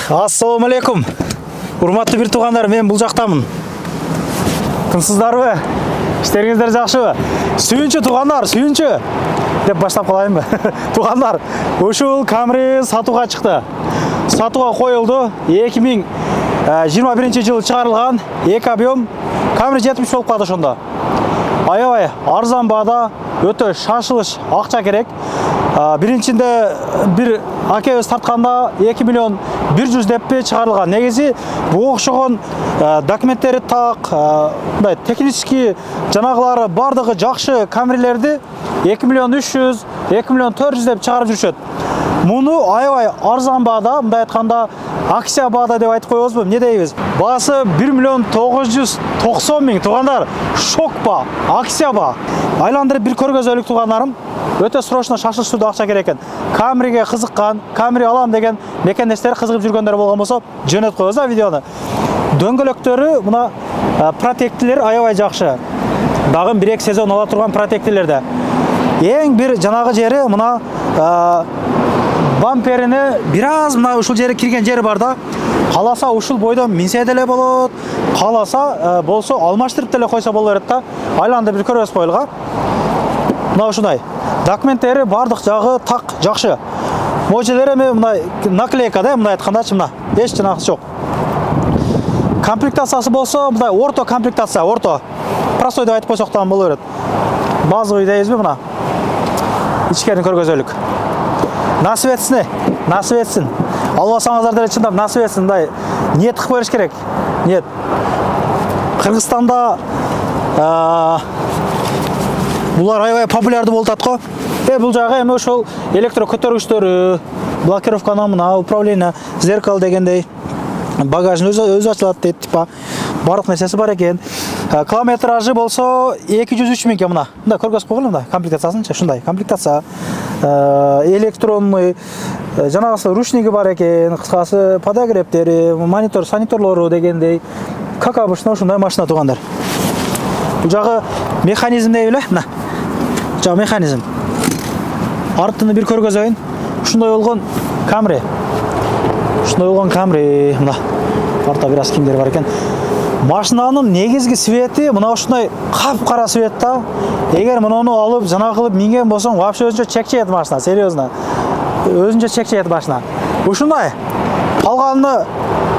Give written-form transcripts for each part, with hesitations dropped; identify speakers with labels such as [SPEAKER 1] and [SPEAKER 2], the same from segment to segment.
[SPEAKER 1] Ассаламу алейкум. Урматтуу бир туугандар, мен бул жактамын. Кымсыздарбы? Иштериңиздер жакшыбы? Сүйүнчү туугандар, сүйүнчү деп баштап калайынбы? Туугандар, ушул Camry сатууга чыкты. Сатууга коюлду. 2021-жылы чыгарылган эки объем Camry 70 болуп калды ошондо. Аябай арзан баада, өтө шашылыш акча керек. Биринчинде бир акебиз тартканда 2 миллион 100 деппи чыгарылган. Негизи буга окшогон документтери так, мындай технический жанагылары бардыгы жакшы Camry'лерди 2 миллион 300, 2 миллион 400 деп чыгарып жүрүшөт. Муну аябай арзан баада, мындай айтканда акция баада деп айтып коебузбу? Эмне дейбиз? Баасы 1 миллион 990 миң. Туугандар, шок ба? Акция ба? Айландырып бир көргөзөлүк туугандарым. Өтө срочно шашылыш түрдө акча керек экен. Camry'ге кызыккан, Camry алам деген мекендештер кызыгып жүргөндөр болгон болсо, жөнөтүп коебуз да видеону. Дөңгөлөктөрү мына протектилер аябай жакшы. Дагы 1-2 сезон ала турган протектилерде. Эң бир жанагы жери мына бамперине бираз мына ушул жери кирген жери бар да. Каласа ушул бойдон минсе деле болот. Каласа болсо алмаштырып деле койсо боло берет да. Айландырып бир көрөбүз коелга. Мына ушундай. Документтери бардык жагы так жакшы. Можелери мындай наклейка да, мындай айткандачы мына. Эч жанагысы жок. Комплектациясы болсо мындай орто комплектация, орто. Простой деп айтып койсок да боло берет. Базовый дейбизби мына. Ичкерин көргөзөлүк. Насып этсин, насып этсин. Албасаңыздар деле чындап насып этсин, мындай ниет кылып бериш керек. Ниет. Кыргызстанда булар аябай популярдуу болуп атат го. Бул жагы эми ошол электро көтөргүчтөрү, блокировканы мына управление, зеркало дегендей, багажын өзү ачылат дейт типа. Бардык нерсеси бар экен. Километражы болсо 203 миң экен мына. Мында көргөзүп койгон мында комплектациясынча ушундай. Комплектация электронный, жанагысы ручниги бар экен, кыскасы подогрептери, монитор, саниторлору дегендей. Как обычно ушундай машина туугандар. Бул жагы механизм дейби эле, мына. Жагы механизм. Артыны бир көргөзөйүн. Ушундай болгон Camry. Ушундай болгон Camry, мына. Артта бир аз кимдер бар экен. Машинанын негизги свети мына ушундай капкара свет да. Эгер муну алып, жанагы кылып минген болсоң, вообще өзүнчө чекчейт машина, серьезно. Өзүнчө чекчейт машина. Ушундай. Калганын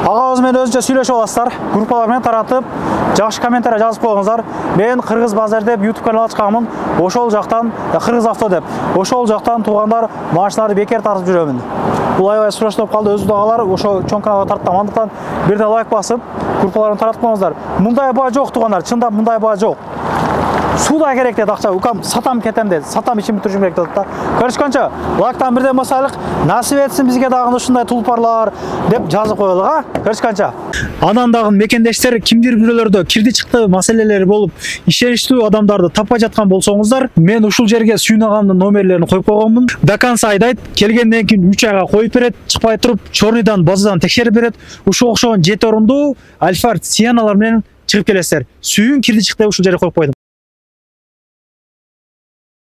[SPEAKER 1] агабыз менен өзүнчө сүйлөшүп аласыздар. Группалар менен таратып, жакшы комментарий жазып коюңуздар. Мен Кыргыз базар деп YouTube канал ачканмын. Ошол жактан Кыргыз авто деп. Ошол жактан туугандар машиналарды бекер тартып жүрөмүн. Бул аябай срочно болуп калды. Өзү агалар ошо чоң каналга тарттым. Андыктан бирде лайк басып, группаларын таратып коюңуздар. Мындай баа жок туугандар, чындап мындай баа жок. Суда керек dedi акча, укам сатам кетем dedi. Сатам ичим бүтүрүшүм керек dedi да. Көрүшкөнчө, лайктан бирден басайлык. Насип этсин бизге дагы ушундай тулпарлар деп жазып коелук, а? Көрүшкөнчө. Анан дагы мекендештер кимдир бирөөлөрдө кирди чыкты маселелери болуп, ишеништүү адамдарды таппай жаткан болсоңуздар, мен ушул жерге Сүйүн агамдын номерлерин коюп койгонмун. До конца айдайт, келгенден кийин 3 айга коюп берет, чыкпай туруп, чорныйдан базадан текшерип берет. Ушул окшогон 7 орундуу Альфа Сиеналар менен чыгып келесиздер. Сүйүн кирди чыкты ушул жерге коюп койдум.